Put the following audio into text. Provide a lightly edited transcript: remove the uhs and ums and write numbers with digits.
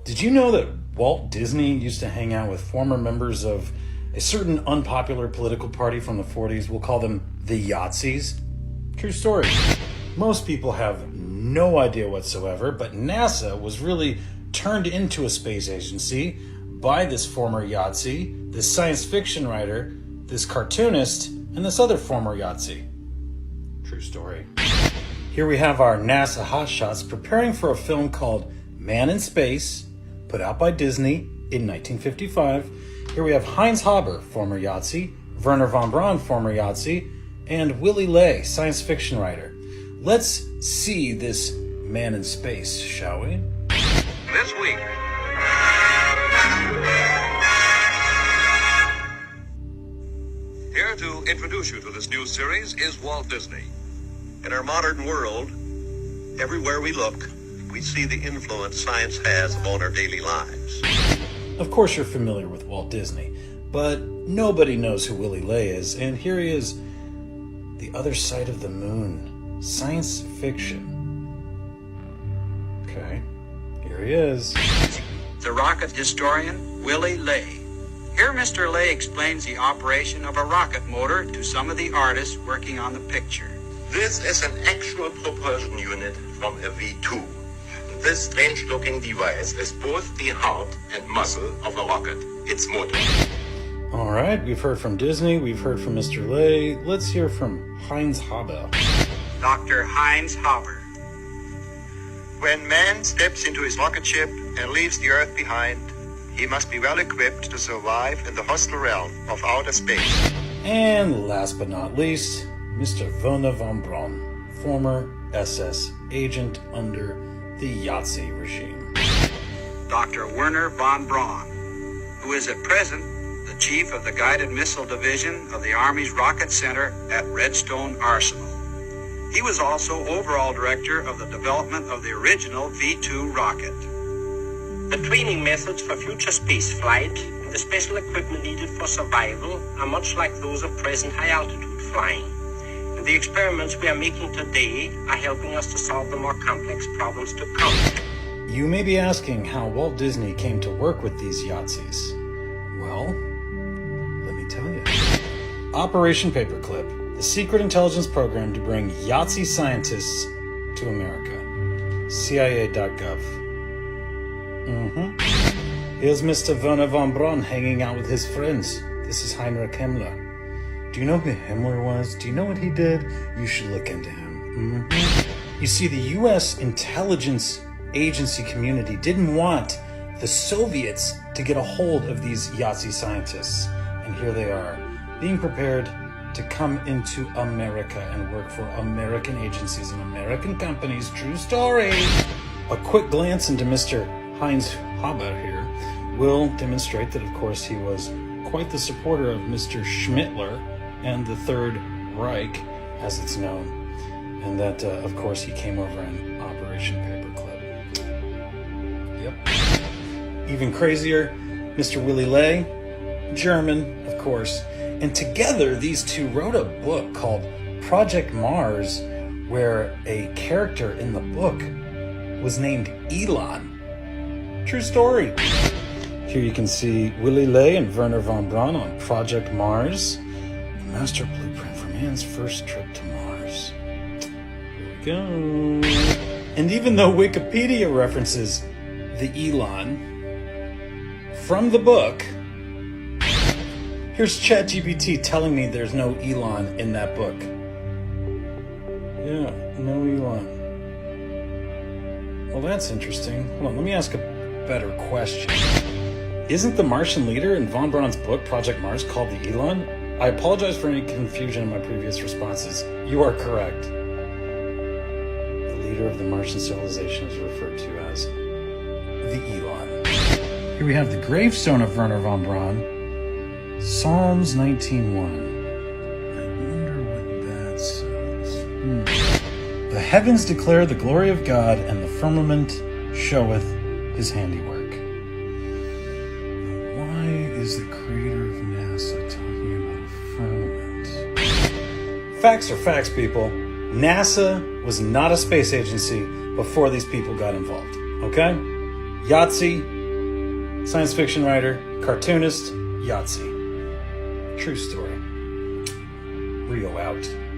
Did you know that Walt Disney used to hang out with former members of a certain unpopular political party from the 40s? We'll call them the Yahtzis. True story. Most people have no idea whatsoever, but NASA was really turned into a space agency by this former Yahtzee, this science fiction writer, this cartoonist, and this other former Yahtzee. True story. Here we have our NASA hotshots preparing for a film called Man in Space, put out by Disney in 1955. Here we have Heinz Haber, former Yahtzee, Werner von Braun, former Yahtzee, and Willy Ley, science fiction writer. Let's see this Man in Space, shall we? This week. Here to introduce you to this new series is Walt Disney. In our modern world, everywhere we look, we see the influence science has on our daily lives. Of course you're familiar with Walt Disney, but nobody knows who Willy Ley is, and here he is, The Other Side of the Moon, science fiction. Okay, here he is. The rocket historian, Willy Ley. Here Mr. Ley explains the operation of a rocket motor to some of the artists working on the picture. This is an actual propulsion unit from a V2. This strange-looking device is both the heart and muscle of a rocket, its motor. All right, we've heard from Disney, we've heard from Mr. Ley. Let's hear from Heinz Haber. Dr. Heinz Haber. When man steps into his rocket ship and leaves the Earth behind, he must be well equipped to survive in the hostile realm of outer space. And last but not least, Mr. Werner von Braun, former SS agent under the Yahtzee regime. Dr. Werner von Braun, who is at present the chief of the Guided Missile Division of the Army's Rocket Center at Redstone Arsenal. He was also overall director of the development of the original V2 rocket. The training methods for future space flight and the special equipment needed for survival are much like those of present high-altitude flying. And the experiments we are making today are helping us to solve the more complex problems to come. You may be asking how Walt Disney came to work with these Yahtzees. Well, let me tell you. Operation Paperclip, the secret intelligence program to bring Yahtzee scientists to America. CIA.gov. Here's Mr. Werner von Braun hanging out with his friends. This is Heinrich Himmler. Do you know who Himmler was? Do you know what he did? You should look into him. You see, the U.S. intelligence agency community didn't want the Soviets to get a hold of these Yahtzee scientists. And here they are, being prepared to come into America and work for American agencies and American companies. True story. A quick glance into Mr. Heinz Haber here will demonstrate that, of course, he was quite the supporter of Mr. Schmittler and the Third Reich, as it's known, and that, of course, he came over in Operation Paperclip. Yep. Even crazier, Mr. Willy Ley, German, of course, and together these two wrote a book called Project Mars, where a character in the book was named Elon. True story. Here you can see Willy Ley and Werner von Braun on Project Mars, the master blueprint for man's first trip to Mars. Here we go. And even though Wikipedia references the Elon from the book, here's ChatGPT telling me there's no Elon in that book. Yeah, no Elon. Well, that's interesting. Hold on, let me ask a better question. Isn't the Martian leader in von Braun's book, Project Mars, called the Elon? I apologize for any confusion in my previous responses. You are correct. The leader of the Martian civilization is referred to as the Elon. Here we have the gravestone of Werner von Braun, Psalms 19:1. I wonder what that says. The heavens declare the glory of God, and the firmament showeth his handiwork. Why is the creator of NASA talking about a firmament? Facts are facts, people. NASA was not a space agency before these people got involved, okay? Jahtziet, science fiction writer, cartoonist, Jahtziet. True story. Rio out.